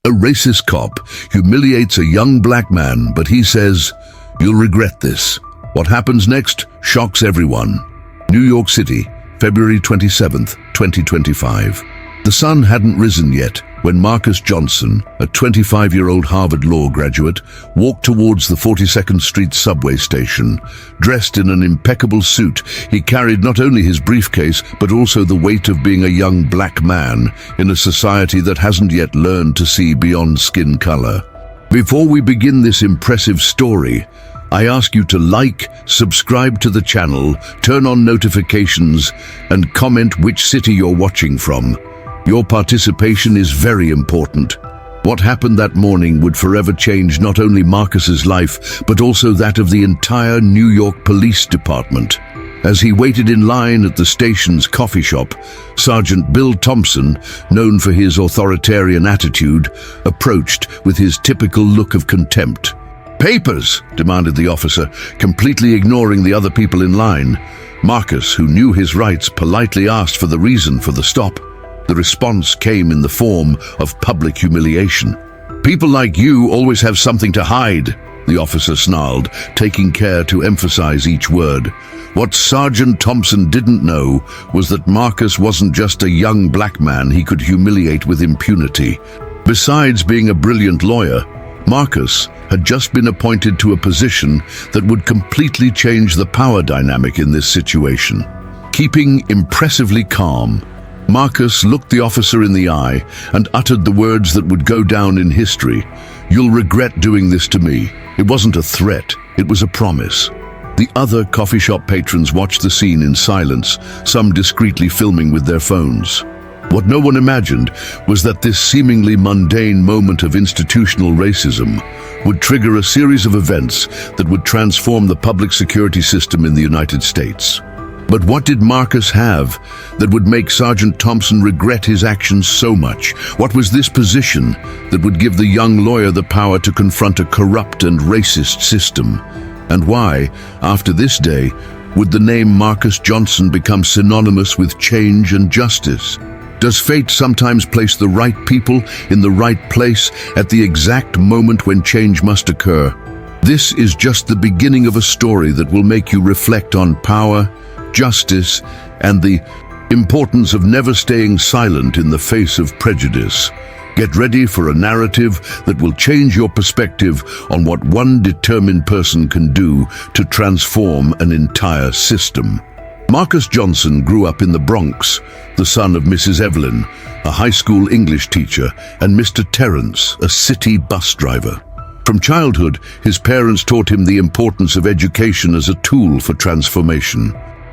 A racist cop humiliates a young black man, but he says, "You'll regret this." What happens next shocks everyone. New York City, February 27th, 2025. The sun hadn't risen yet when Marcus Johnson, a 25-year-old Harvard Law graduate, walked towards the 42nd Street subway station. Dressed in an impeccable suit, he carried not only his briefcase, but also the weight of being a young black man in a society that hasn't yet learned to see beyond skin color. Before we begin this impressive story, I ask you to like, subscribe to the channel, turn on notifications, and comment which city you're watching from. Your participation is very important. What happened that morning would forever change not only Marcus's life, but also that of the entire New York Police Department. As he waited in line at the station's coffee shop, Sergeant Bill Thompson, known for his authoritarian attitude, approached with his typical look of contempt. "Papers!" demanded the officer, completely ignoring the other people in line. Marcus, who knew his rights, politely asked for the reason for the stop. The response came in the form of public humiliation. "People like you always have something to hide," the officer snarled, taking care to emphasize each word. What Sergeant Thompson didn't know was that Marcus wasn't just a young black man he could humiliate with impunity. Besides being a brilliant lawyer, Marcus had just been appointed to a position that would completely change the power dynamic in this situation. Keeping impressively calm, Marcus looked the officer in the eye and uttered the words that would go down in history. "You'll regret doing this to me." It wasn't a threat, it was a promise. The other coffee shop patrons watched the scene in silence, some discreetly filming with their phones. What no one imagined was that this seemingly mundane moment of institutional racism would trigger a series of events that would transform the public security system in the United States. But what did Marcus have that would make Sergeant Thompson regret his actions so much? What was this position that would give the young lawyer the power to confront a corrupt and racist system? And why, after this day, would the name Marcus Johnson become synonymous with change and justice? Does fate sometimes place the right people in the right place at the exact moment when change must occur? This is just the beginning of a story that will make you reflect on power, justice, and the importance of never staying silent in the face of prejudice. Get ready for a narrative that will change your perspective on what one determined person can do to transform an entire system. Marcus Johnson grew up in the Bronx, the son of Mrs. Evelyn, a high school English teacher, and Mr. Terrence, a city bus driver. From childhood, his parents taught him the importance of education as a tool for transformation.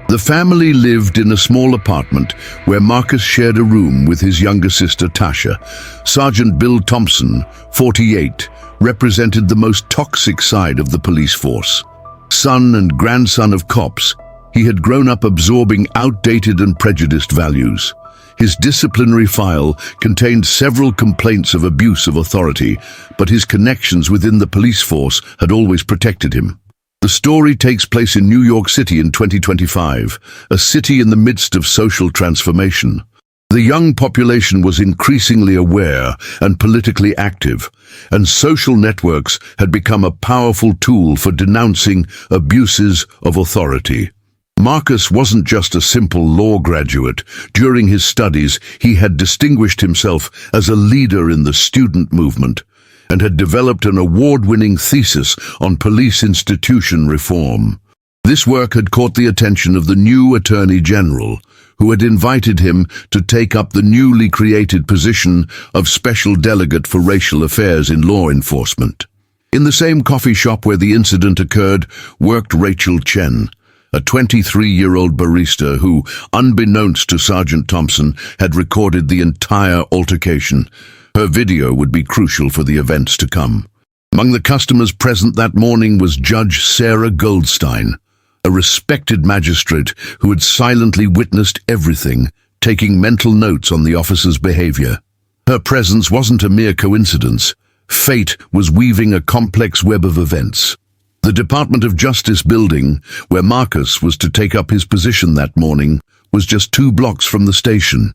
The family lived in a small apartment where Marcus shared a room with his younger sister Tasha. Sergeant Bill Thompson, 48, represented the most toxic side of the police force. Son and grandson of cops, he had grown up absorbing outdated and prejudiced values. His disciplinary file contained several complaints of abuse of authority, but his connections within the police force had always protected him. The story takes place in New York City in 2025, a city in the midst of social transformation. The young population was increasingly aware and politically active, and social networks had become a powerful tool for denouncing abuses of authority. Marcus wasn't just a simple law graduate. During his studies, he had distinguished himself as a leader in the student movement and had developed an award-winning thesis on police institution reform. This work had caught the attention of the new Attorney General, who had invited him to take up the newly created position of Special Delegate for Racial Affairs in law enforcement. In the same coffee shop where the incident occurred worked Rachel Chen, a 23-year-old barista who, unbeknownst to Sergeant Thompson, had recorded the entire altercation. Her video would be crucial for the events to come. Among the customers present that morning was Judge Sarah Goldstein, a respected magistrate who had silently witnessed everything, taking mental notes on the officer's behavior. Her presence wasn't a mere coincidence. Fate was weaving a complex web of events. The Department of Justice building, where Marcus was to take up his position that morning, was just 2 blocks from the station.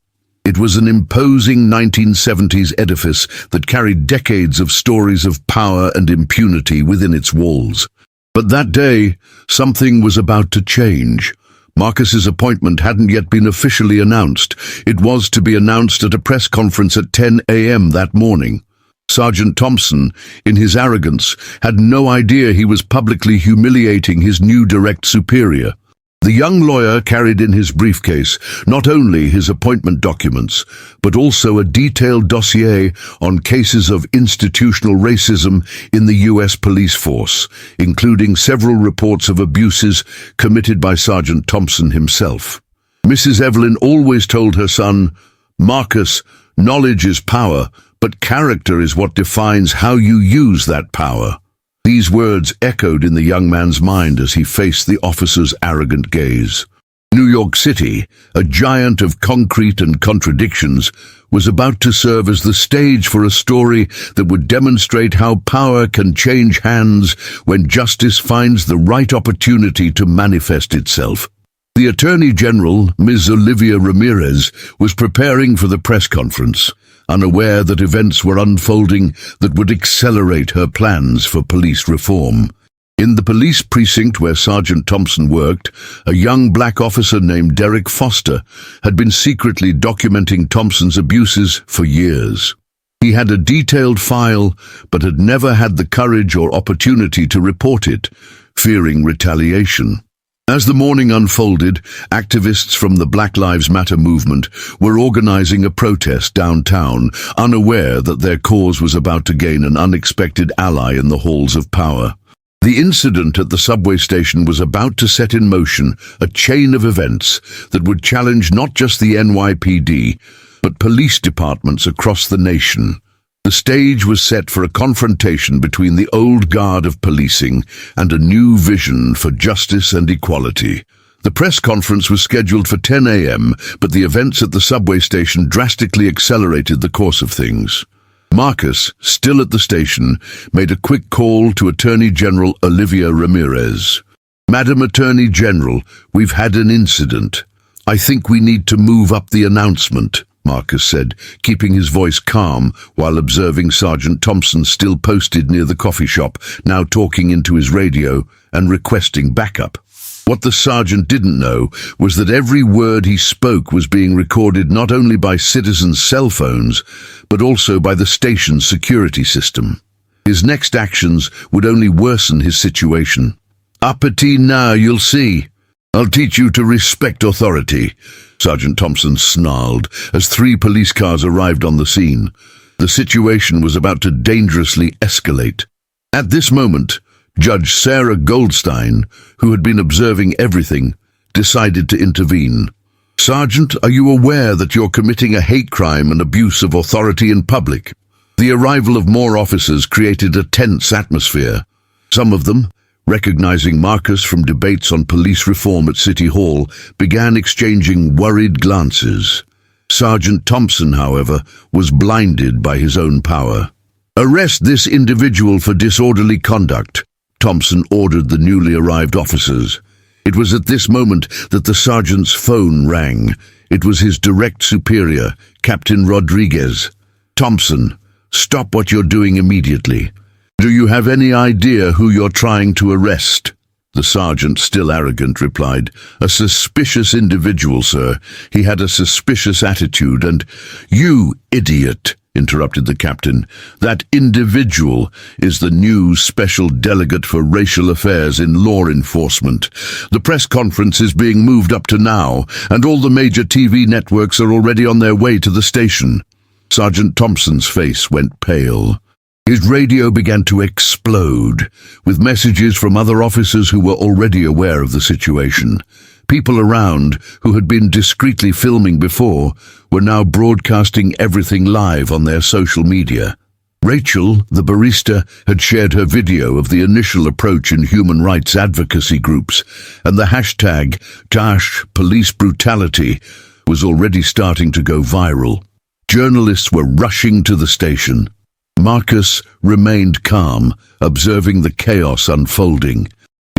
It was an imposing 1970s edifice that carried decades of stories of power and impunity within its walls. But that day, something was about to change. Marcus's appointment hadn't yet been officially announced. It was to be announced at a press conference at 10 a.m. that morning. Sergeant Thompson, in his arrogance, had no idea he was publicly humiliating his new direct superior. The young lawyer carried in his briefcase not only his appointment documents, but also a detailed dossier on cases of institutional racism in the U.S. police force, including several reports of abuses committed by Sergeant Thompson himself. Mrs. Evelyn always told her son, "Marcus, knowledge is power, but character is what defines how you use that power." These words echoed in the young man's mind as he faced the officer's arrogant gaze. New York City, a giant of concrete and contradictions, was about to serve as the stage for a story that would demonstrate how power can change hands when justice finds the right opportunity to manifest itself. The Attorney General, Ms. Olivia Ramirez, was preparing for the press conference, unaware that events were unfolding that would accelerate her plans for police reform. In the police precinct where Sergeant Thompson worked, a young black officer named Derek Foster had been secretly documenting Thompson's abuses for years. He had a detailed file, but had never had the courage or opportunity to report it, fearing retaliation. As the morning unfolded, activists from the Black Lives Matter movement were organizing a protest downtown, unaware that their cause was about to gain an unexpected ally in the halls of power. The incident at the subway station was about to set in motion a chain of events that would challenge not just the NYPD, but police departments across the nation. The stage was set for a confrontation between the old guard of policing and a new vision for justice and equality. The press conference was scheduled for 10 a.m., but the events at the subway station drastically accelerated the course of things. Marcus, still at the station, made a quick call to Attorney General Olivia Ramirez. "Madam Attorney General, we've had an incident. I think we need to move up the announcement," Marcus said, keeping his voice calm while observing Sergeant Thompson still posted near the coffee shop, now talking into his radio and requesting backup. What the sergeant didn't know was that every word he spoke was being recorded not only by citizens' cell phones, but also by the station's security system. His next actions would only worsen his situation. "Uppity now, you'll see. I'll teach you to respect authority," Sergeant Thompson snarled as 3 police cars arrived on the scene. The situation was about to dangerously escalate. At this moment, Judge Sarah Goldstein, who had been observing everything, decided to intervene. "Sergeant, are you aware that you're committing a hate crime and abuse of authority in public?" The arrival of more officers created a tense atmosphere. Some of them, recognizing Marcus from debates on police reform at City Hall, began exchanging worried glances. Sergeant Thompson, however, was blinded by his own power. "Arrest this individual for disorderly conduct," Thompson ordered the newly arrived officers. It was at this moment that the sergeant's phone rang. It was his direct superior, Captain Rodriguez. "Thompson, stop what you're doing immediately. Do you have any idea who you're trying to arrest?" The sergeant, still arrogant, replied, "A suspicious individual, sir. He had a suspicious attitude and—" "You idiot," interrupted the captain. "That individual is the new special delegate for racial affairs in law enforcement. The press conference is being moved up to now, and all the major TV networks are already on their way to the station." Sergeant Thompson's face went pale. His radio began to explode, with messages from other officers who were already aware of the situation. People around, who had been discreetly filming before, were now broadcasting everything live on their social media. Rachel, the barista, had shared her video of the initial approach in human rights advocacy groups, and the hashtag #PoliceBrutality was already starting to go viral. Journalists were rushing to the station. Marcus remained calm, observing the chaos unfolding.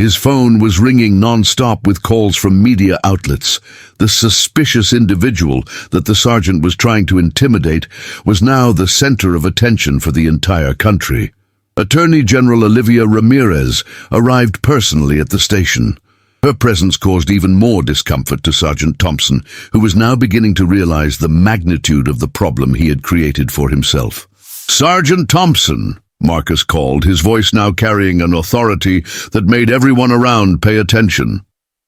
His phone was ringing non-stop with calls from media outlets. The suspicious individual that the sergeant was trying to intimidate was now the center of attention for the entire country. Attorney General Olivia Ramirez arrived personally at the station. Her presence caused even more discomfort to Sergeant Thompson, who was now beginning to realize the magnitude of the problem he had created for himself. "Sergeant Thompson," Marcus called, his voice now carrying an authority that made everyone around pay attention.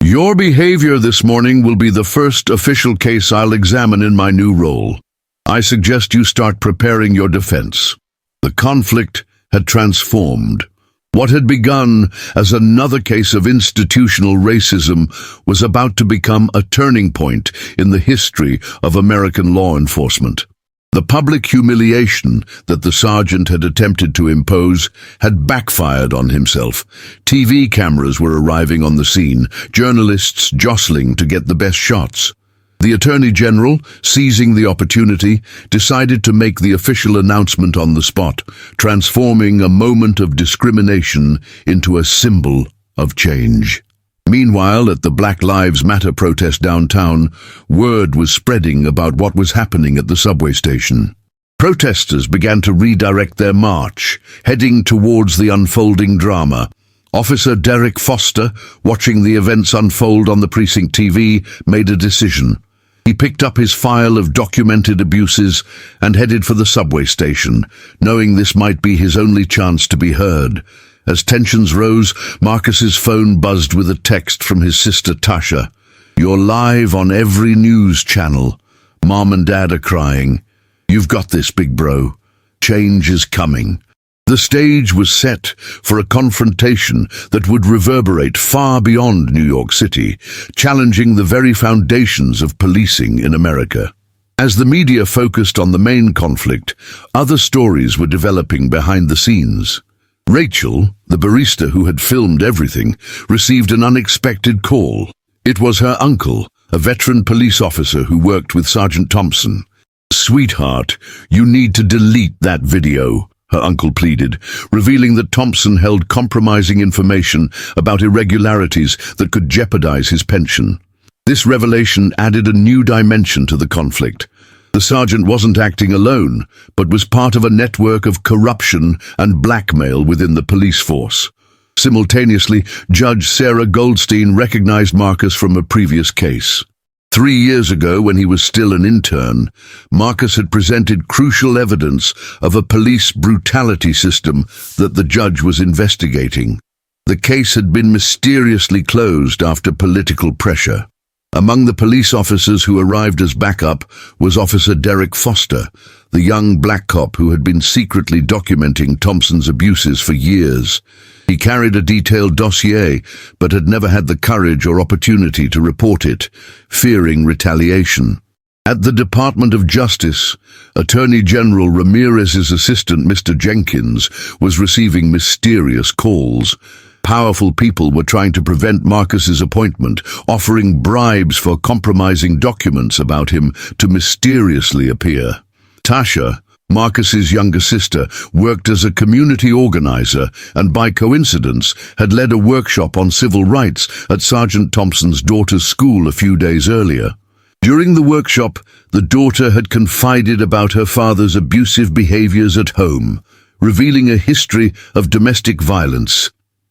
"Your behavior this morning will be the first official case I'll examine in my new role. I suggest you start preparing your defense." The conflict had transformed. What had begun as another case of institutional racism was about to become a turning point in the history of American law enforcement. The public humiliation that the sergeant had attempted to impose had backfired on himself. TV cameras were arriving on the scene, journalists jostling to get the best shots. The Attorney General, seizing the opportunity, decided to make the official announcement on the spot, transforming a moment of discrimination into a symbol of change. Meanwhile, at the Black Lives Matter protest downtown, word was spreading about what was happening at the subway station. Protesters began to redirect their march, heading towards the unfolding drama. Officer Derek Foster, watching the events unfold on the precinct TV, made a decision. He picked up his file of documented abuses and headed for the subway station, knowing this might be his only chance to be heard. As tensions rose, Marcus's phone buzzed with a text from his sister Tasha. "You're live on every news channel. Mom and Dad are crying. You've got this, big bro. Change is coming." The stage was set for a confrontation that would reverberate far beyond New York City, challenging the very foundations of policing in America. As the media focused on the main conflict, other stories were developing behind the scenes. Rachel, the barista who had filmed everything, received an unexpected call. It was her uncle, a veteran police officer who worked with Sergeant Thompson. "Sweetheart, you need to delete that video," her uncle pleaded, revealing that Thompson held compromising information about irregularities that could jeopardize his pension. This revelation added a new dimension to the conflict. The sergeant wasn't acting alone, but was part of a network of corruption and blackmail within the police force. Simultaneously, Judge Sarah Goldstein recognized Marcus from a previous case. 3 years ago, when he was still an intern, Marcus had presented crucial evidence of a police brutality system that the judge was investigating. The case had been mysteriously closed after political pressure. Among the police officers who arrived as backup was Officer Derek Foster, the young black cop who had been secretly documenting Thompson's abuses for years. He carried a detailed dossier, but had never had the courage or opportunity to report it, fearing retaliation. At the Department of Justice, Attorney General Ramirez's assistant, Mr. Jenkins, was receiving mysterious calls. Powerful people were trying to prevent Marcus's appointment, offering bribes for compromising documents about him to mysteriously appear. Tasha, Marcus's younger sister, worked as a community organizer and by coincidence had led a workshop on civil rights at Sergeant Thompson's daughter's school a few days earlier. During the workshop, the daughter had confided about her father's abusive behaviors at home, revealing a history of domestic violence.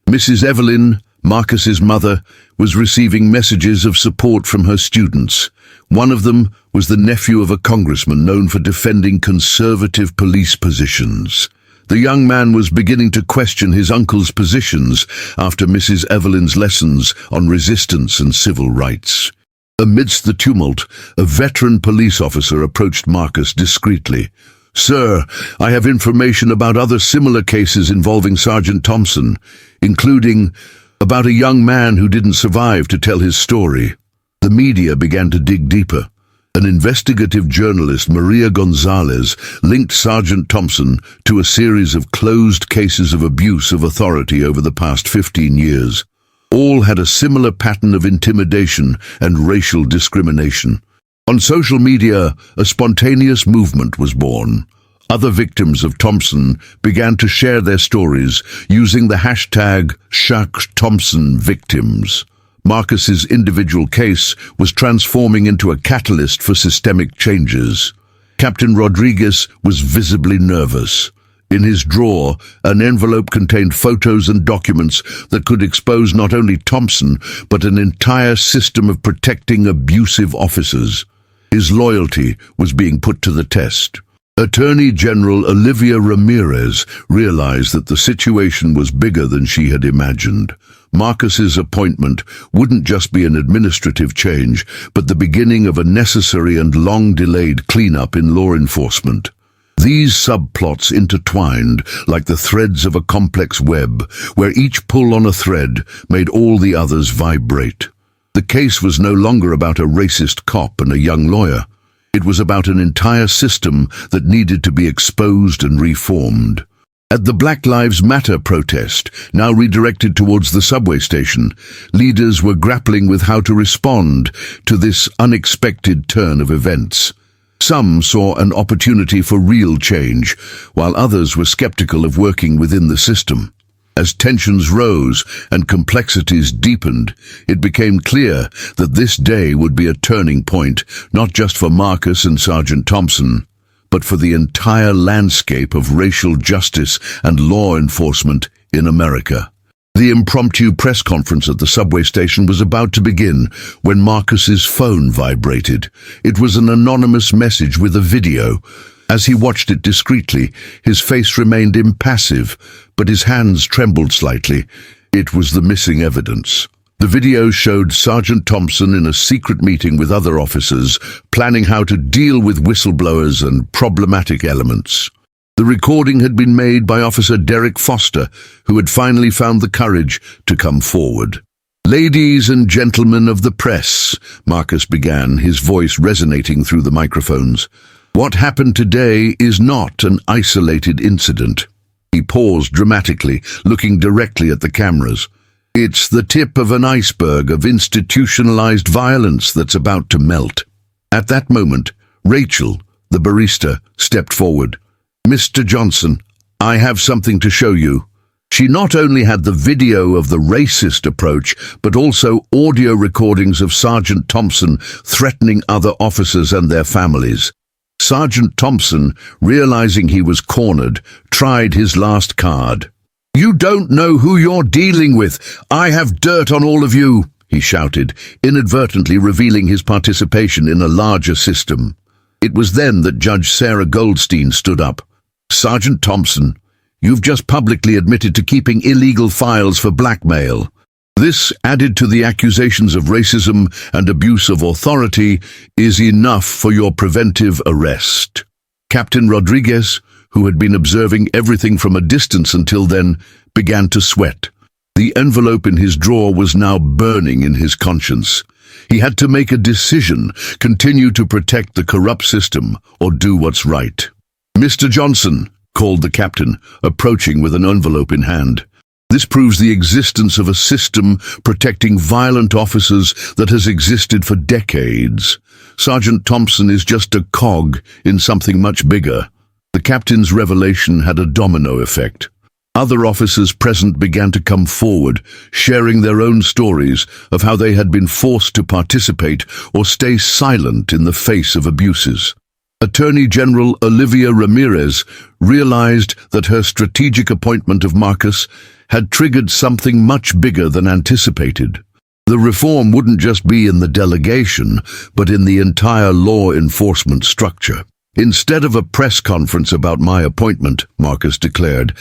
Mrs. Evelyn, Marcus's mother, was receiving messages of support from her students. One of them was the nephew of a congressman known for defending conservative police positions. The young man was beginning to question his uncle's positions after Mrs. Evelyn's lessons on resistance and civil rights. Amidst the tumult, a veteran police officer approached Marcus discreetly. "Sir, I have information about other similar cases involving Sergeant Thompson, including about a young man who didn't survive to tell his story." The media began to dig deeper. An investigative journalist, Maria Gonzalez, linked Sergeant Thompson to a series of closed cases of abuse of authority over the past 15 years. All had a similar pattern of intimidation and racial discrimination. On social media, a spontaneous movement was born. Other victims of Thompson began to share their stories using the hashtag #ShuckThompsonVictims. Marcus's individual case was transforming into a catalyst for systemic changes. Captain Rodriguez was visibly nervous. In his drawer, an envelope contained photos and documents that could expose not only Thompson, but an entire system of protecting abusive officers. His loyalty was being put to the test. Attorney General Olivia Ramirez realized that the situation was bigger than she had imagined. Marcus's appointment wouldn't just be an administrative change, but the beginning of a necessary and long-delayed cleanup in law enforcement. These subplots intertwined like the threads of a complex web, where each pull on a thread made all the others vibrate. The case was no longer about a racist cop and a young lawyer. It was about an entire system that needed to be exposed and reformed. At the Black Lives Matter protest, now redirected towards the subway station, leaders were grappling with how to respond to this unexpected turn of events. Some saw an opportunity for real change, while others were skeptical of working within the system. As tensions rose and complexities deepened, it became clear that this day would be a turning point, not just for Marcus and Sergeant Thompson, but for the entire landscape of racial justice and law enforcement in America. The impromptu press conference at the subway station was about to begin when Marcus's phone vibrated. It was an anonymous message with a video. As he watched it discreetly, his face remained impassive, but his hands trembled slightly. It was the missing evidence. The video showed Sergeant Thompson in a secret meeting with other officers, planning how to deal with whistleblowers and problematic elements. The recording had been made by Officer Derek Foster, who had finally found the courage to come forward. "Ladies and gentlemen of the press," Marcus began, his voice resonating through the microphones. "What happened today is not an isolated incident." He paused dramatically, looking directly at the cameras. "It's the tip of an iceberg of institutionalized violence that's about to melt." At that moment, Rachel, the barista, stepped forward. "Mr. Johnson, I have something to show you." She not only had the video of the racist approach, but also audio recordings of Sergeant Thompson threatening other officers and their families. Sergeant Thompson, realizing he was cornered, tried his last card. "You don't know who you're dealing with. I have dirt on all of you," he shouted, inadvertently revealing his participation in a larger system. It was then that Judge Sarah Goldstein stood up. "Sergeant Thompson, you've just publicly admitted to keeping illegal files for blackmail. This, added to the accusations of racism and abuse of authority, is enough for your preventive arrest." Captain Rodriguez, who had been observing everything from a distance until then, began to sweat. The envelope in his drawer was now burning in his conscience. He had to make a decision: continue to protect the corrupt system or do what's right. "Mr. Johnson," called the captain, approaching with an envelope in hand. "This proves the existence of a system protecting violent officers that has existed for decades. Sergeant Thompson is just a cog in something much bigger." The captain's revelation had a domino effect. Other officers present began to come forward, sharing their own stories of how they had been forced to participate or stay silent in the face of abuses. Attorney General Olivia Ramirez realized that her strategic appointment of Marcus had triggered something much bigger than anticipated. The reform wouldn't just be in the delegation, but in the entire law enforcement structure. "Instead of a press conference about my appointment," Marcus declared,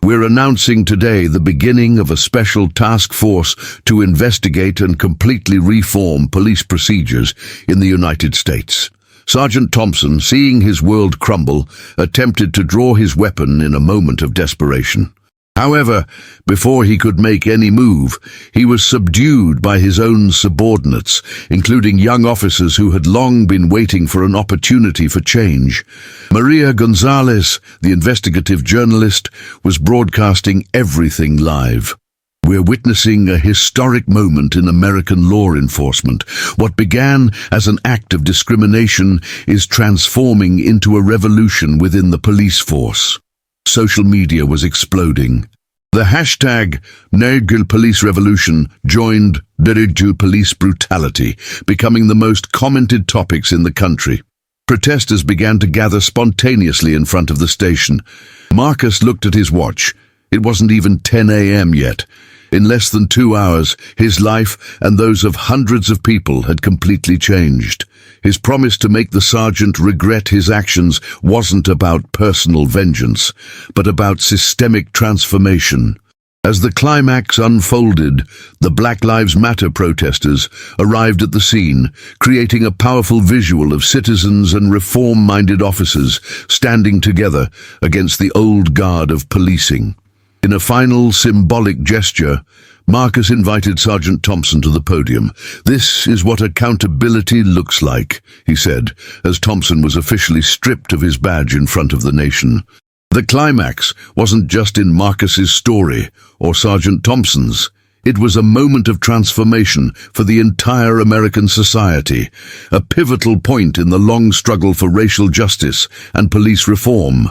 "we're announcing today the beginning of a special task force to investigate and completely reform police procedures in the United States." Sergeant Thompson, seeing his world crumble, attempted to draw his weapon in a moment of desperation. However, before he could make any move, he was subdued by his own subordinates, including young officers who had long been waiting for an opportunity for change. Maria Gonzalez, the investigative journalist, was broadcasting everything live. We're witnessing a historic moment in American law enforcement. What began as an act of discrimination is transforming into a revolution within the police force. Social media was exploding. The hashtag Nergil Police Revolution joined Nergil Police Brutality, becoming the most commented topics in the country. Protesters began to gather spontaneously in front of the station. Marcus looked at his watch. It wasn't even 10 a.m. yet. In less than 2 hours, his life and those of hundreds of people had completely changed. His promise to make the sergeant regret his actions wasn't about personal vengeance, but about systemic transformation. As the climax unfolded, the Black Lives Matter protesters arrived at the scene, creating a powerful visual of citizens and reform-minded officers standing together against the old guard of policing. In a final symbolic gesture, Marcus invited Sergeant Thompson to the podium. "This is what accountability looks like," he said, as Thompson was officially stripped of his badge in front of the nation. The climax wasn't just in Marcus's story or Sergeant Thompson's. It was a moment of transformation for the entire American society, a pivotal point in the long struggle for racial justice and police reform.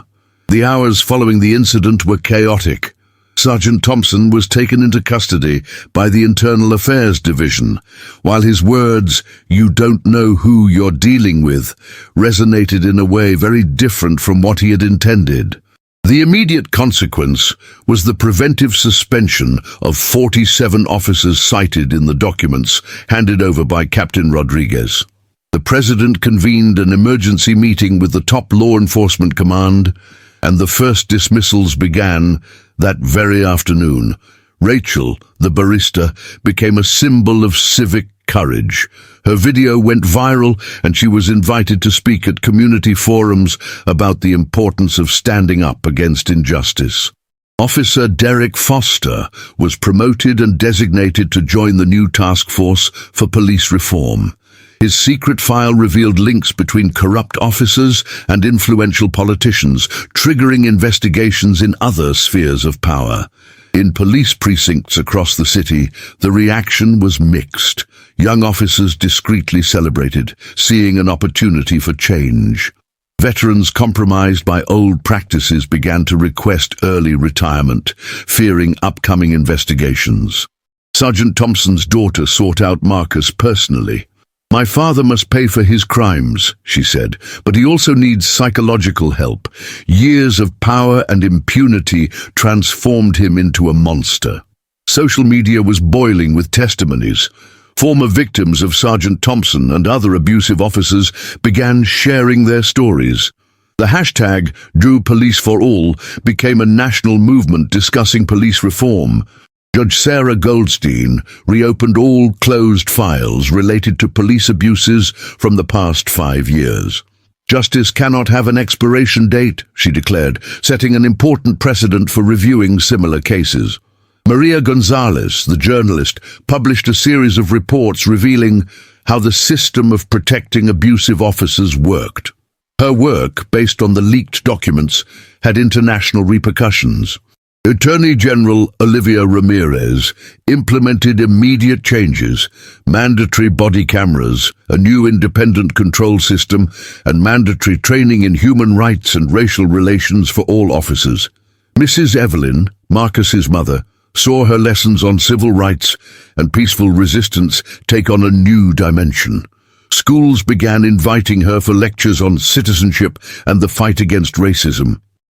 The hours following the incident were chaotic. Sergeant Thompson was taken into custody by the Internal Affairs Division, while his words, "You don't know who you're dealing with," resonated in a way very different from what he had intended. The immediate consequence was the preventive suspension of 47 officers cited in the documents handed over by Captain Rodriguez. The President convened an emergency meeting with the top law enforcement command, and the first dismissals began that very afternoon. Rachel, the barista, became a symbol of civic courage. Her video went viral, and she was invited to speak at community forums about the importance of standing up against injustice. Officer Derek Foster was promoted and designated to join the new task force for police reform. His secret file revealed links between corrupt officers and influential politicians, triggering investigations in other spheres of power. In police precincts across the city, the reaction was mixed. Young officers discreetly celebrated, seeing an opportunity for change. Veterans compromised by old practices began to request early retirement, fearing upcoming investigations. Sergeant Thompson's daughter sought out Marcus personally. "My father must pay for his crimes," she said, "but he also needs psychological help. Years of power and impunity transformed him into a monster." Social media was boiling with testimonies. Former victims of Sergeant Thompson and other abusive officers began sharing their stories. The hashtag #DrewPoliceForAll became a national movement discussing police reform. Judge Sarah Goldstein reopened all closed files related to police abuses from the past 5 years. "Justice cannot have an expiration date," she declared, setting an important precedent for reviewing similar cases. Maria Gonzalez, the journalist, published a series of reports revealing how the system of protecting abusive officers worked. Her work, based on the leaked documents, had international repercussions. Attorney General Olivia Ramirez implemented immediate changes: mandatory body cameras, a new independent control system, and mandatory training in human rights and racial relations for all officers. Mrs. Evelyn, Marcus's mother, saw her lessons on civil rights and peaceful resistance take on a new dimension. Schools began inviting her for lectures on citizenship and the fight against racism.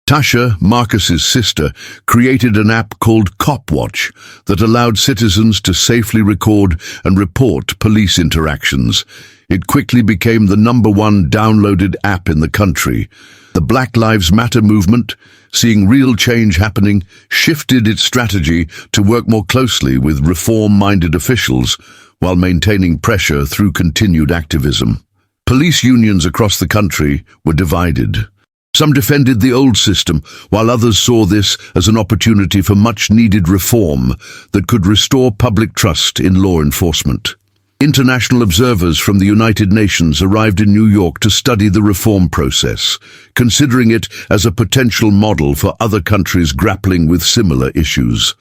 Tasha, Marcus's sister, created an app called Copwatch that allowed citizens to safely record and report police interactions. It quickly became the #1 downloaded app in the country. The Black Lives Matter movement, seeing real change happening, shifted its strategy to work more closely with reform-minded officials while maintaining pressure through continued activism. Police unions across the country were divided. Some defended the old system, while others saw this as an opportunity for much-needed reform that could restore public trust in law enforcement. International observers from the United Nations arrived in New York to study the reform process, considering it as a potential model for other countries grappling with similar issues.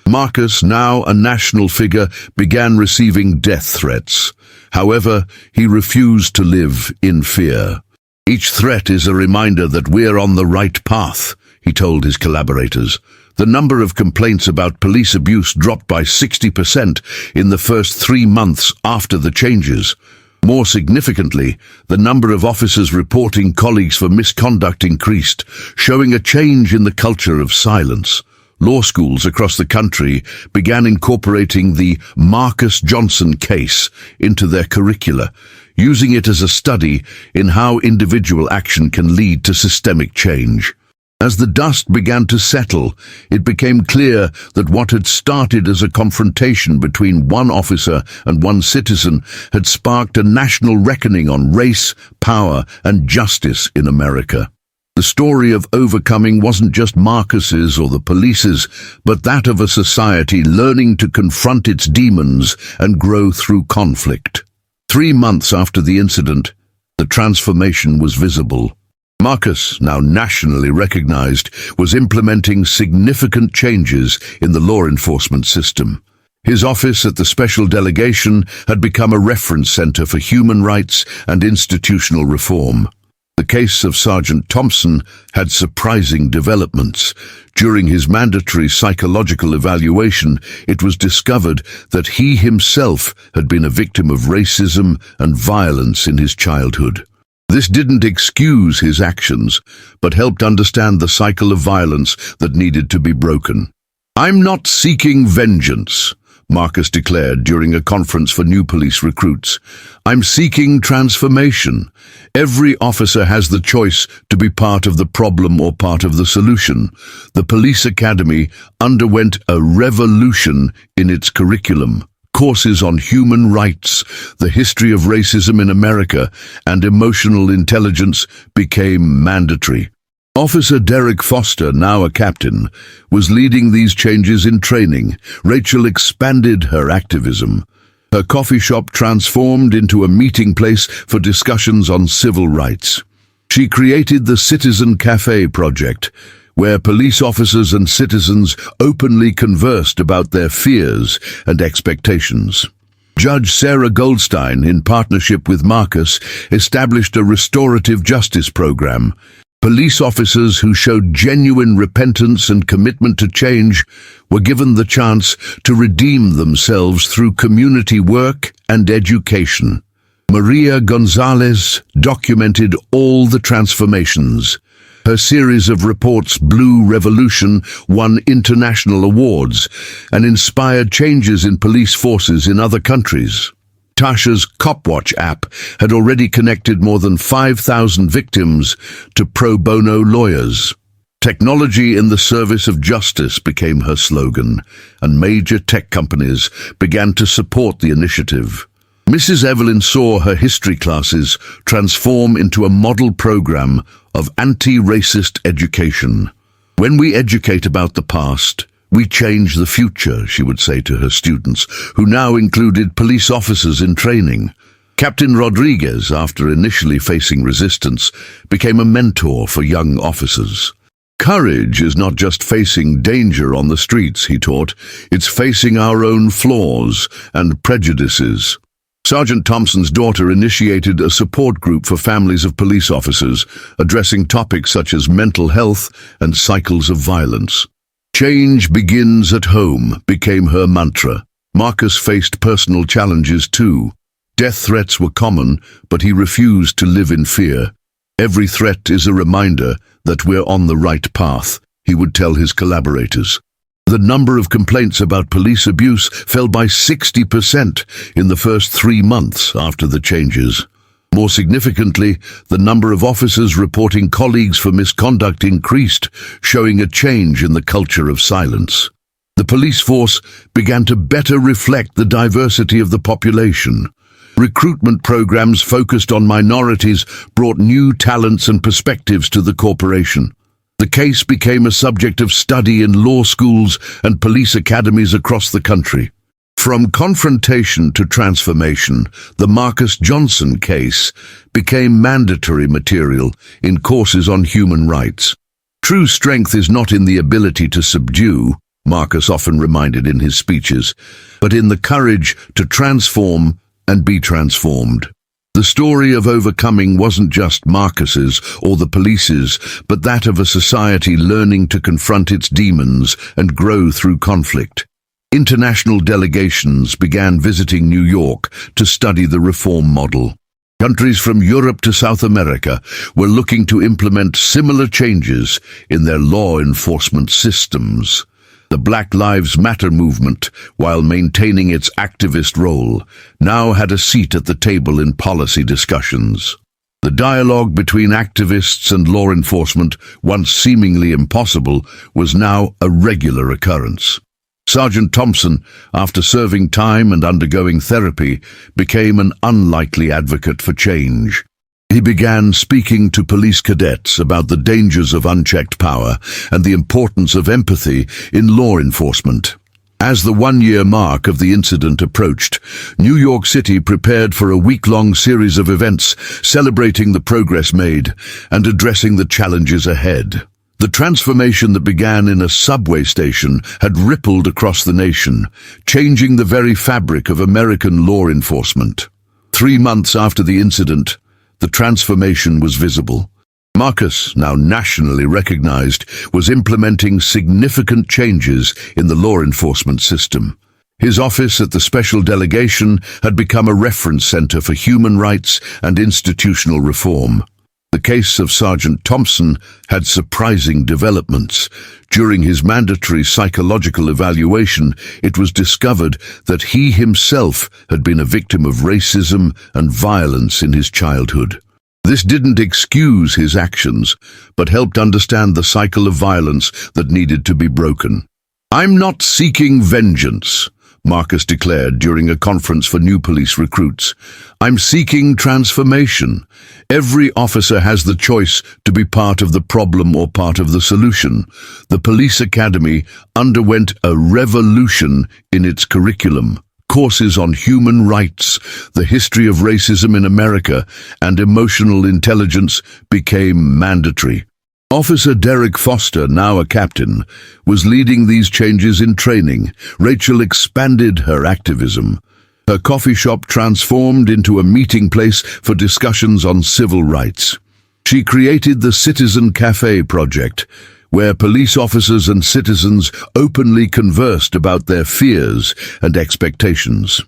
Marcus, now a national figure, began receiving death threats. However, he refused to live in fear. "Each threat is a reminder that we're on the right path," he told his collaborators. The number of complaints about police abuse dropped by 60% in the first 3 months after the changes. More significantly, the number of officers reporting colleagues for misconduct increased, showing a change in the culture of silence. Law schools across the country began incorporating the Marcus Johnson case into their curricula, using it as a study in how individual action can lead to systemic change. As the dust began to settle, it became clear that what had started as a confrontation between one officer and one citizen had sparked a national reckoning on race, power, and justice in America. The story of overcoming wasn't just Marcus's or the police's, but that of a society learning to confront its demons and grow through conflict. 3 months after the incident, the transformation was visible. Marcus, now nationally recognized, was implementing significant changes in the law enforcement system. His office at the Special Delegation had become a reference center for human rights and institutional reform. The case of Sergeant Thompson had surprising developments. During his mandatory psychological evaluation, it was discovered that he himself had been a victim of racism and violence in his childhood. This didn't excuse his actions, but helped understand the cycle of violence that needed to be broken. "I'm not seeking vengeance," Marcus declared during a conference for new police recruits. "I'm seeking transformation. Every officer has the choice to be part of the problem or part of the solution." The police academy underwent a revolution in its curriculum. Courses on human rights, the history of racism in America, and emotional intelligence became mandatory. Officer Derek Foster, now a captain, was leading these changes in training. Rachel expanded her activism. Her coffee shop transformed into a meeting place for discussions on civil rights. She created the Citizen Cafe Project, where police officers and citizens openly conversed about their fears and expectations. Judge Sarah Goldstein, in partnership with Marcus, established a restorative justice program. Police officers who showed genuine repentance and commitment to change were given the chance to redeem themselves through community work and education. Maria Gonzalez documented all the transformations. Her series of reports, Blue Revolution, won international awards and inspired changes in police forces in other countries. Tasha's Copwatch app had already connected more than 5,000 victims to pro bono lawyers. "Technology in the service of justice" became her slogan, and major tech companies began to support the initiative. Mrs. Evelyn saw her history classes transform into a model program of anti-racist education. "When we educate about the past, we change the future," she would say to her students, who now included police officers in training. Captain Rodriguez, after initially facing resistance, became a mentor for young officers. "Courage is not just facing danger on the streets," he taught. "It's facing our own flaws and prejudices." Sergeant Thompson's daughter initiated a support group for families of police officers, addressing topics such as mental health and cycles of violence. "Change begins at home" became her mantra. Marcus faced personal challenges too. Death threats were common, but he refused to live in fear. "Every threat is a reminder that we're on the right path," he would tell his collaborators. The number of complaints about police abuse fell by 60% in the first 3 months after the changes. More significantly, the number of officers reporting colleagues for misconduct increased, showing a change in the culture of silence. The police force began to better reflect the diversity of the population. Recruitment programs focused on minorities brought new talents and perspectives to the corporation. The case became a subject of study in law schools and police academies across the country. From confrontation to transformation, the Marcus Johnson case became mandatory material in courses on human rights. True strength is not in the ability to subdue, Marcus often reminded in his speeches, but in the courage to transform and be transformed. The story of overcoming wasn't just Marcus's or the police's, but that of a society learning to confront its demons and grow through conflict. International delegations began visiting New York to study the reform model. Countries from Europe to South America were looking to implement similar changes in their law enforcement systems. The Black Lives Matter movement, while maintaining its activist role, now had a seat at the table in policy discussions. The dialogue between activists and law enforcement, once seemingly impossible, was now a regular occurrence. Sergeant Thompson, after serving time and undergoing therapy, became an unlikely advocate for change. He began speaking to police cadets about the dangers of unchecked power and the importance of empathy in law enforcement. As the one-year mark of the incident approached, New York City prepared for a week-long series of events celebrating the progress made and addressing the challenges ahead. The transformation that began in a subway station had rippled across the nation, changing the very fabric of American law enforcement. 3 months after the incident, the transformation was visible. Marcus, now nationally recognized, was implementing significant changes in the law enforcement system. His office at the Special Delegation had become a reference center for human rights and institutional reform. The case of Sergeant Thompson had surprising developments. During his mandatory psychological evaluation, it was discovered that he himself had been a victim of racism and violence in his childhood. This didn't excuse his actions, but helped understand the cycle of violence that needed to be broken. "I'm not seeking vengeance," Marcus declared during a conference for new police recruits. "I'm seeking transformation. Every officer has the choice to be part of the problem or part of the solution." The police academy underwent a revolution in its curriculum. Courses on human rights, the history of racism in America, and emotional intelligence became mandatory. Officer Derek Foster, now a captain, was leading these changes in training. Rachel expanded her activism. Her coffee shop transformed into a meeting place for discussions on civil rights. She created the Citizen Cafe project, where police officers and citizens openly conversed about their fears and expectations.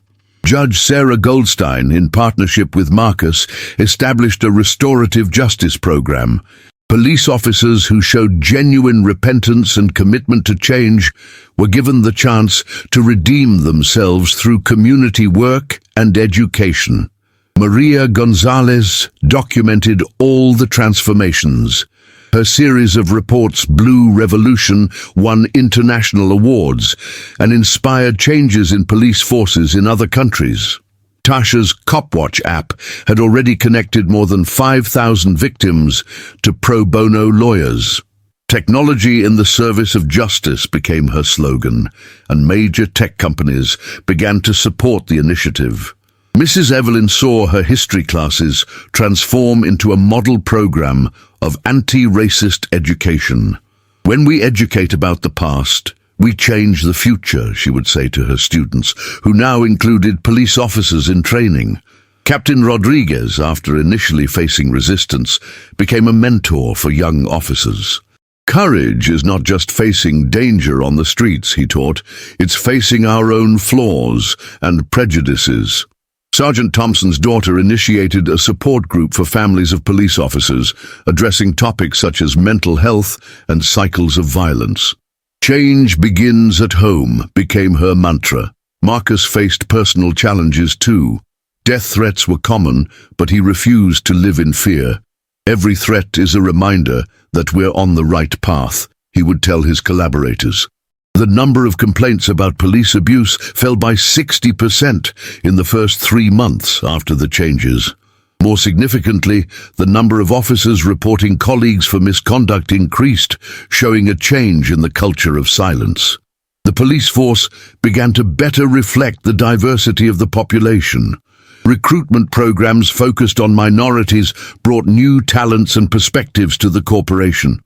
Judge Sarah Goldstein, in partnership with Marcus, established a restorative justice program. Police officers who showed genuine repentance and commitment to change were given the chance to redeem themselves through community work and education. Maria Gonzalez documented all the transformations. Her series of reports, Blue Revolution, won international awards and inspired changes in police forces in other countries. Tasha's Copwatch app had already connected more than 5,000 victims to pro bono lawyers. Technology in the service of justice became her slogan, and major tech companies began to support the initiative. Mrs. Evelyn saw her history classes transform into a model program of anti-racist education. "When we educate about the past, we change the future," she would say to her students, who now included police officers in training. Captain Rodriguez, after initially facing resistance, became a mentor for young officers. "Courage is not just facing danger on the streets," he taught. "It's facing our own flaws and prejudices." Sergeant Thompson's daughter initiated a support group for families of police officers, addressing topics such as mental health and cycles of violence. "Change begins at home" became her mantra. Marcus faced personal challenges too. Death threats were common, but he refused to live in fear. "Every threat is a reminder that we're on the right path," he would tell his collaborators. The number of complaints about police abuse fell by 60% in the first 3 months after the changes. More significantly, the number of officers reporting colleagues for misconduct increased, showing a change in the culture of silence. The police force began to better reflect the diversity of the population. Recruitment programs focused on minorities brought new talents and perspectives to the corporation.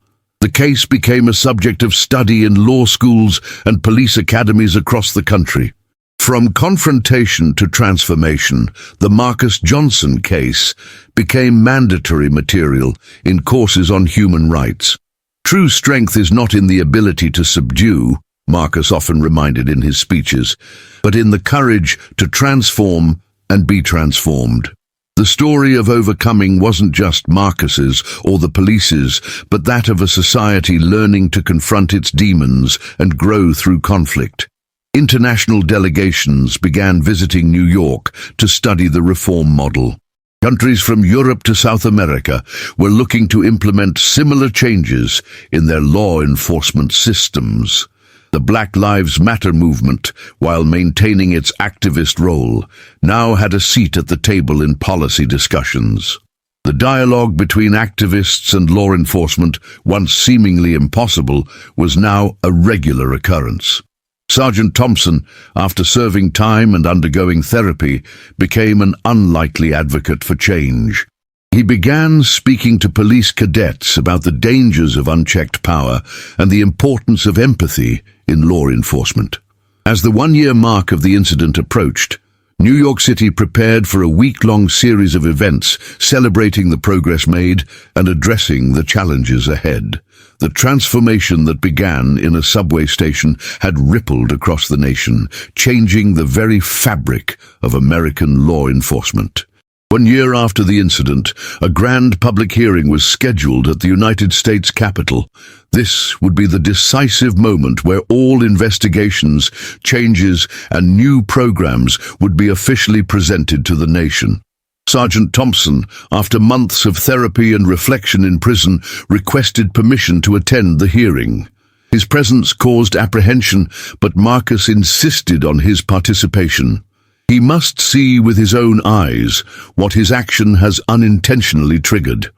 The case became a subject of study in law schools and police academies across the country. From confrontation to transformation, the Marcus Johnson case became mandatory material in courses on human rights. True strength is not in the ability to subdue, Marcus often reminded in his speeches, but in the courage to transform and be transformed. The story of overcoming wasn't just Marcus's or the police's, but that of a society learning to confront its demons and grow through conflict. International delegations began visiting New York to study the reform model. Countries from Europe to South America were looking to implement similar changes in their law enforcement systems. The Black Lives Matter movement, while maintaining its activist role, now had a seat at the table in policy discussions. The dialogue between activists and law enforcement, once seemingly impossible, was now a regular occurrence. Sergeant Thompson, after serving time and undergoing therapy, became an unlikely advocate for change. He began speaking to police cadets about the dangers of unchecked power and the importance of empathy in law enforcement. As the one-year mark of the incident approached, New York City prepared for a week-long series of events celebrating the progress made and addressing the challenges ahead. The transformation that began in a subway station had rippled across the nation, changing the very fabric of American law enforcement. 1 year after the incident, a grand public hearing was scheduled at the United States Capitol. This would be the decisive moment where all investigations, changes, and new programs would be officially presented to the nation. Sergeant Thompson, after months of therapy and reflection in prison, requested permission to attend the hearing. His presence caused apprehension, but Marcus insisted on his participation. He must see with his own eyes what his action has unintentionally triggered.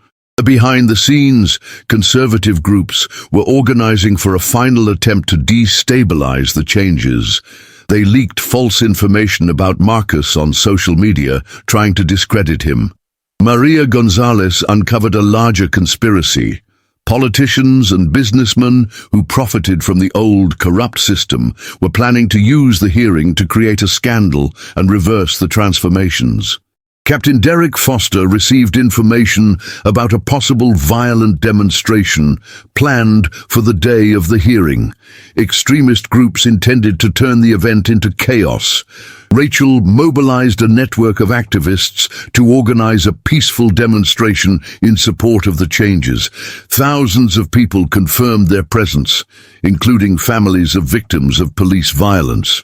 Behind the scenes, conservative groups were organizing for a final attempt to destabilize the changes. They leaked false information about Marcus on social media, trying to discredit him. Maria Gonzalez uncovered a larger conspiracy. Politicians and businessmen who profited from the old, corrupt system were planning to use the hearing to create a scandal and reverse the transformations. Captain Derek Foster received information about a possible violent demonstration planned for the day of the hearing. Extremist groups intended to turn the event into chaos. Rachel mobilized a network of activists to organize a peaceful demonstration in support of the changes. Thousands of people confirmed their presence, including families of victims of police violence.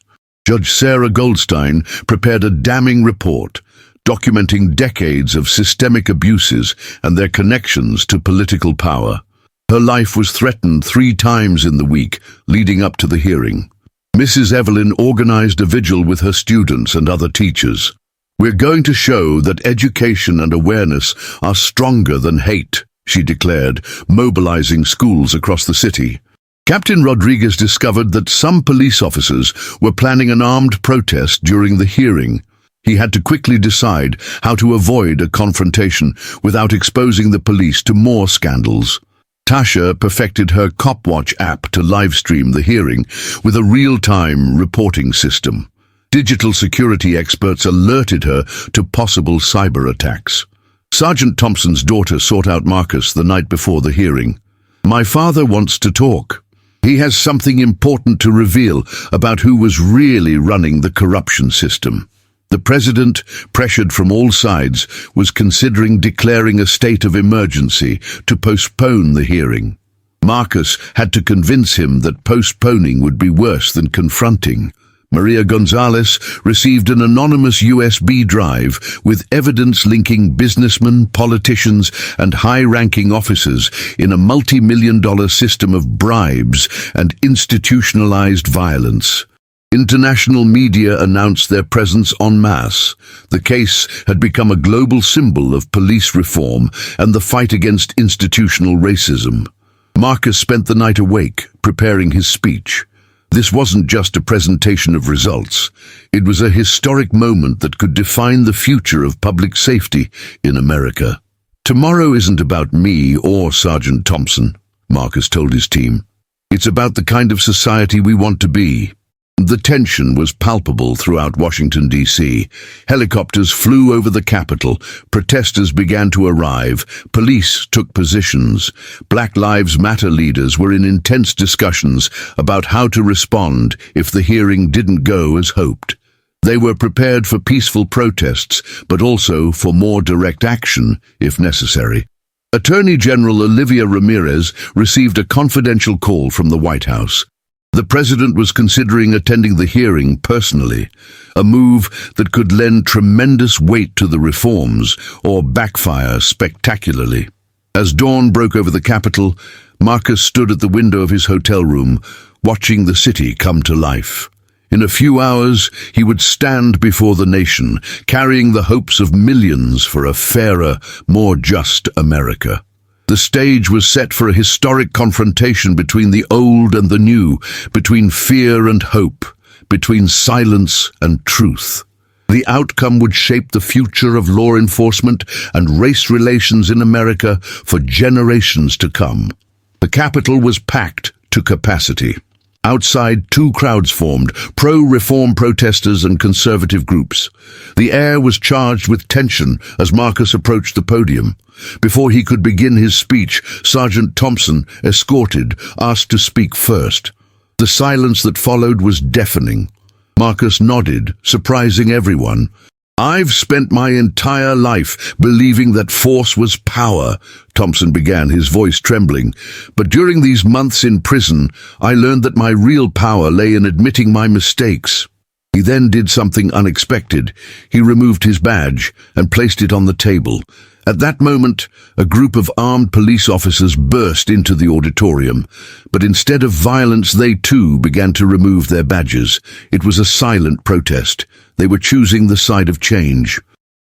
Judge Sarah Goldstein prepared a damning report, documenting decades of systemic abuses and their connections to political power. Her life was threatened 3 times in the week leading up to the hearing. Mrs. Evelyn organized a vigil with her students and other teachers. "We're going to show that education and awareness are stronger than hate," she declared, mobilizing schools across the city. Captain Rodriguez discovered that some police officers were planning an armed protest during the hearing. He had to quickly decide how to avoid a confrontation without exposing the police to more scandals. Tasha perfected her CopWatch app to livestream the hearing with a real-time reporting system. Digital security experts alerted her to possible cyber attacks. Sergeant Thompson's daughter sought out Marcus the night before the hearing. "My father wants to talk. He has something important to reveal about who was really running the corruption system." The president, pressured from all sides, was considering declaring a state of emergency to postpone the hearing. Marcus had to convince him that postponing would be worse than confronting. Maria Gonzalez received an anonymous USB drive with evidence linking businessmen, politicians, and high-ranking officers in a multi-million-dollar system of bribes and institutionalized violence. International media announced their presence en masse. The case had become a global symbol of police reform and the fight against institutional racism. Marcus spent the night awake, preparing his speech. This wasn't just a presentation of results. It was a historic moment that could define the future of public safety in America. "Tomorrow isn't about me or Sergeant Thompson. Marcus told his team. It's about the kind of society we want to be. The tension was palpable throughout Washington, D.C. Helicopters flew over the Capitol. Protesters began to arrive. Police took positions. Black Lives Matter leaders were in intense discussions about how to respond if the hearing didn't go as hoped. They were prepared for peaceful protests, but also for more direct action, if necessary. Attorney General Olivia Ramirez received a confidential call from the White House. The president was considering attending the hearing personally, a move that could lend tremendous weight to the reforms or backfire spectacularly. As dawn broke over the Capitol, Marcus stood at the window of his hotel room, watching the city come to life. In a few hours, he would stand before the nation, carrying the hopes of millions for a fairer, more just America. The stage was set for a historic confrontation between the old and the new, between fear and hope, between silence and truth. The outcome would shape the future of law enforcement and race relations in America for generations to come. The Capitol was packed to capacity. Outside, two crowds formed, pro-reform protesters and conservative groups. The air was charged with tension as Marcus approached the podium. Before he could begin his speech, Sergeant Thompson, escorted, asked to speak first. The silence that followed was deafening. Marcus nodded, surprising everyone. "I've spent my entire life believing that force was power," Thompson began, his voice trembling. "But during these months in prison, I learned that my real power lay in admitting my mistakes." He then did something unexpected. He removed his badge and placed it on the table. At that moment, a group of armed police officers burst into the auditorium. But instead of violence, they too began to remove their badges. It was a silent protest. They were choosing the side of change.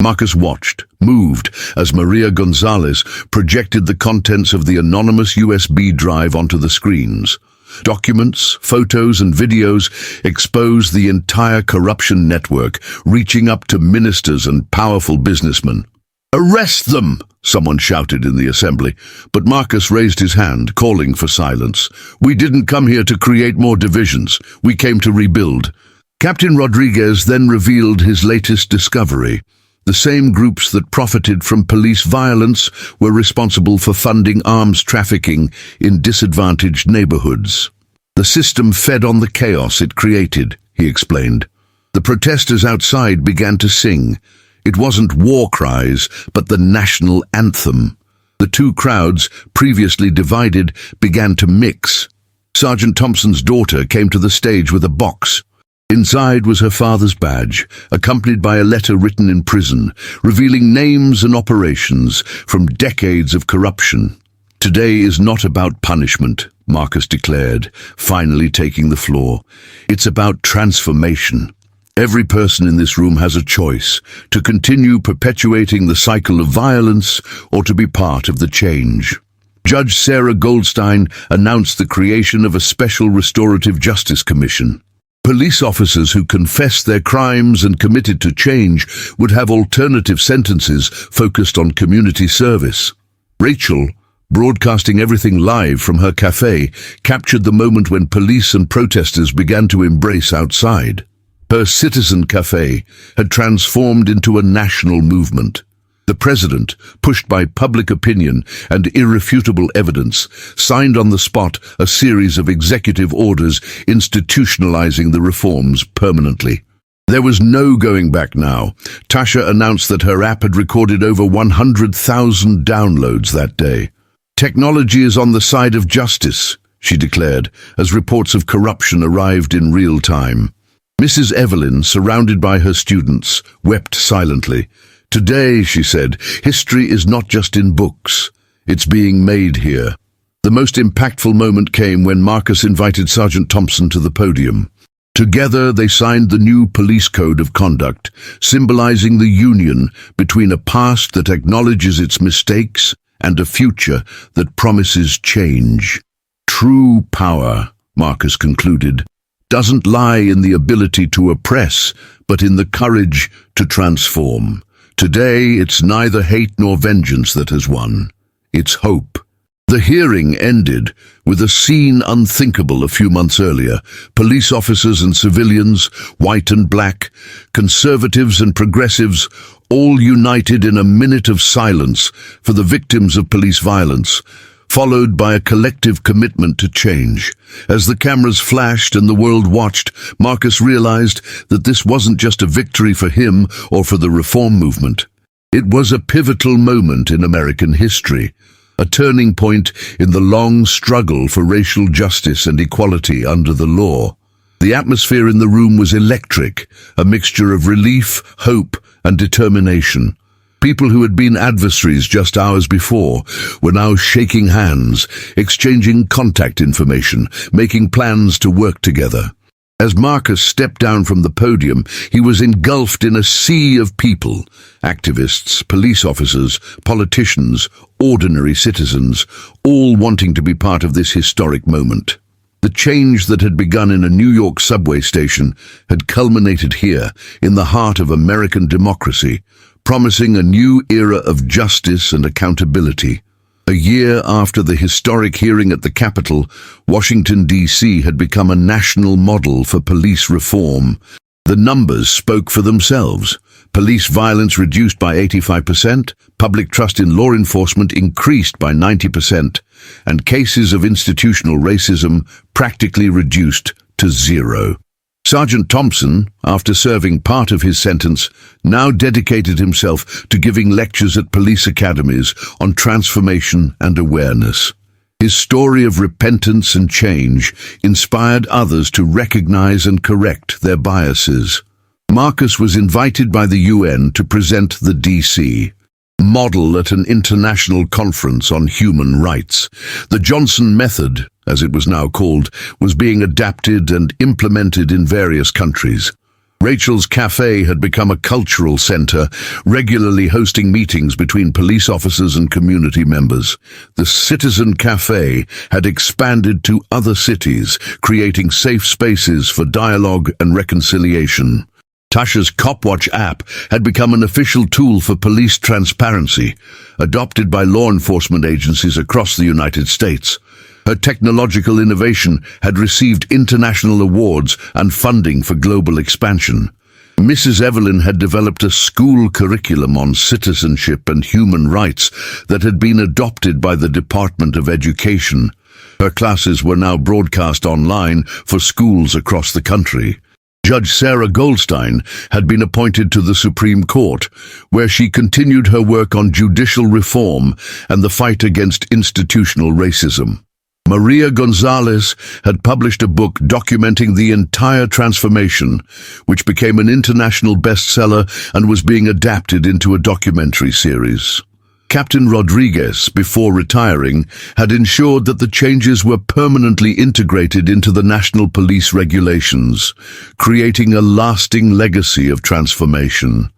Marcus watched, moved, as Maria Gonzalez projected the contents of the anonymous USB drive onto the screens. Documents, photos, and videos exposed the entire corruption network, reaching up to ministers and powerful businessmen. "Arrest them!" someone shouted in the assembly, but Marcus raised his hand, calling for silence. "We didn't come here to create more divisions. We came to rebuild." Captain Rodriguez then revealed his latest discovery. The same groups that profited from police violence were responsible for funding arms trafficking in disadvantaged neighborhoods. The system fed on the chaos it created, he explained. The protesters outside began to sing. It wasn't war cries, but the national anthem. The two crowds, previously divided, began to mix. Sergeant Thompson's daughter came to the stage with a box. Inside was her father's badge, accompanied by a letter written in prison, revealing names and operations from decades of corruption. "Today is not about punishment," Marcus declared, finally taking the floor. "It's about transformation. Every person in this room has a choice, to continue perpetuating the cycle of violence or to be part of the change." Judge Sarah Goldstein announced the creation of a special restorative justice commission. Police officers who confessed their crimes and committed to change would have alternative sentences focused on community service. Rachel, broadcasting everything live from her cafe, captured the moment when police and protesters began to embrace outside. Her citizen cafe had transformed into a national movement. The president, pushed by public opinion and irrefutable evidence, signed on the spot a series of executive orders institutionalizing the reforms permanently. There was no going back now. Tasha announced that her app had recorded over 100,000 downloads that day. "Technology is on the side of justice," she declared, as reports of corruption arrived in real time. Mrs. Evelyn, surrounded by her students, wept silently. "Today," she said, "history is not just in books. It's being made here." The most impactful moment came when Marcus invited Sergeant Thompson to the podium. Together they signed the new police code of conduct, symbolizing the union between a past that acknowledges its mistakes and a future that promises change. "True power," Marcus concluded, "doesn't lie in the ability to oppress, but in the courage to transform. Today, it's neither hate nor vengeance that has won. It's hope." The hearing ended with a scene unthinkable a few months earlier. Police officers and civilians, white and black, conservatives and progressives, all united in a minute of silence for the victims of police violence, followed by a collective commitment to change. As the cameras flashed and the world watched, Marcus realized that this wasn't just a victory for him or for the reform movement. It was a pivotal moment in American history, a turning point in the long struggle for racial justice and equality under the law. The atmosphere in the room was electric, a mixture of relief, hope, and determination. People who had been adversaries just hours before were now shaking hands, exchanging contact information, making plans to work together. As Marcus stepped down from the podium, he was engulfed in a sea of people: activists, police officers, politicians, ordinary citizens, all wanting to be part of this historic moment. The change that had begun in a New York subway station had culminated here, in the heart of American democracy, promising a new era of justice and accountability. A year after the historic hearing at the Capitol, Washington, D.C. had become a national model for police reform. The numbers spoke for themselves. Police violence reduced by 85%, public trust in law enforcement increased by 90%, and cases of institutional racism practically reduced to zero. Sergeant Thompson, after serving part of his sentence, now dedicated himself to giving lectures at police academies on transformation and awareness. His story of repentance and change inspired others to recognize and correct their biases. Marcus was invited by the UN to present the D.C. model at an international conference on human rights. The Johnson Method, as it was now called, was being adapted and implemented in various countries. Rachel's Cafe had become a cultural center, regularly hosting meetings between police officers and community members. The Citizen Cafe had expanded to other cities, creating safe spaces for dialogue and reconciliation. Tasha's Copwatch app had become an official tool for police transparency, adopted by law enforcement agencies across the United States. Her technological innovation had received international awards and funding for global expansion. Mrs. Evelyn had developed a school curriculum on citizenship and human rights that had been adopted by the Department of Education. Her classes were now broadcast online for schools across the country. Judge Sarah Goldstein had been appointed to the Supreme Court, where she continued her work on judicial reform and the fight against institutional racism. Maria Gonzalez had published a book documenting the entire transformation, which became an international bestseller and was being adapted into a documentary series. Captain Rodriguez, before retiring, had ensured that the changes were permanently integrated into the national police regulations, creating a lasting legacy of transformation.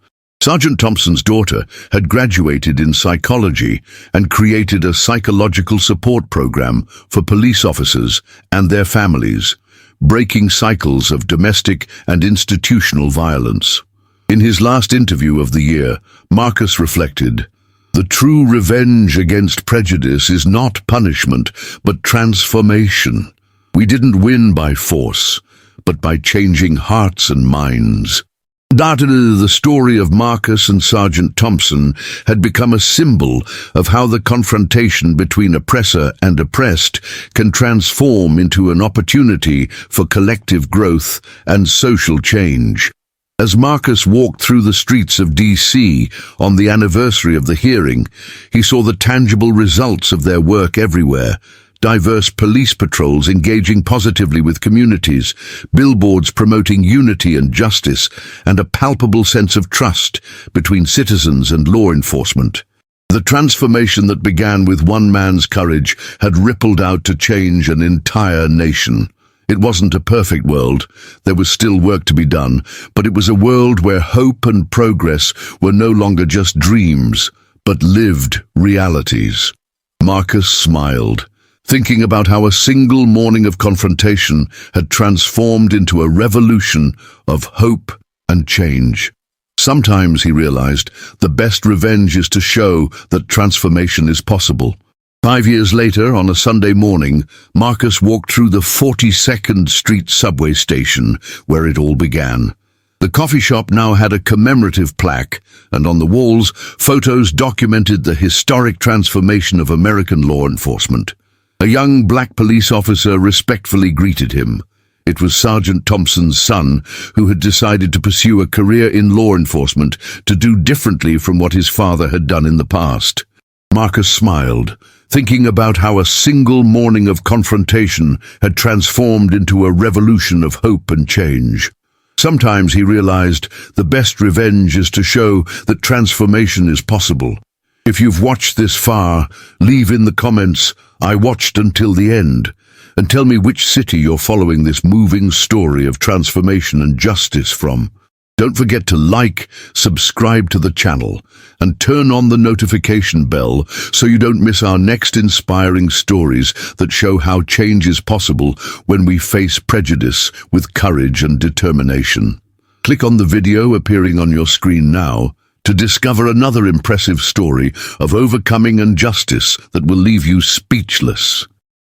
Sergeant Thompson's daughter had graduated in psychology and created a psychological support program for police officers and their families, breaking cycles of domestic and institutional violence. In his last interview of the year, Marcus reflected, "The true revenge against prejudice is not punishment, but transformation. We didn't win by force, but by changing hearts and minds." The story of Marcus and Sergeant Thompson had become a symbol of how the confrontation between oppressor and oppressed can transform into an opportunity for collective growth and social change. As Marcus walked through the streets of D.C. on the anniversary of the hearing, he saw the tangible results of their work everywhere. Diverse police patrols engaging positively with communities, billboards promoting unity and justice, and a palpable sense of trust between citizens and law enforcement. The transformation that began with one man's courage had rippled out to change an entire nation. It wasn't a perfect world. There was still work to be done, but it was a world where hope and progress were no longer just dreams, but lived realities. Marcus smiled, thinking about how a single morning of confrontation had transformed into a revolution of hope and change. Sometimes, he realized, the best revenge is to show that transformation is possible. 5 years later, on a Sunday morning, Marcus walked through the 42nd Street subway station, where it all began. The coffee shop now had a commemorative plaque, and on the walls, photos documented the historic transformation of American law enforcement. A young black police officer respectfully greeted him. It was Sergeant Thompson's son, who had decided to pursue a career in law enforcement to do differently from what his father had done in the past. Marcus smiled, thinking about how a single morning of confrontation had transformed into a revolution of hope and change. Sometimes he realized the best revenge is to show that transformation is possible. If you've watched this far, leave in the comments, "I watched until the end," and tell me which city you're following this moving story of transformation and justice from. Don't forget to like, subscribe to the channel, and turn on the notification bell so you don't miss our next inspiring stories that show how change is possible when we face prejudice with courage and determination. Click on the video appearing on your screen now to discover another impressive story of overcoming injustice that will leave you speechless.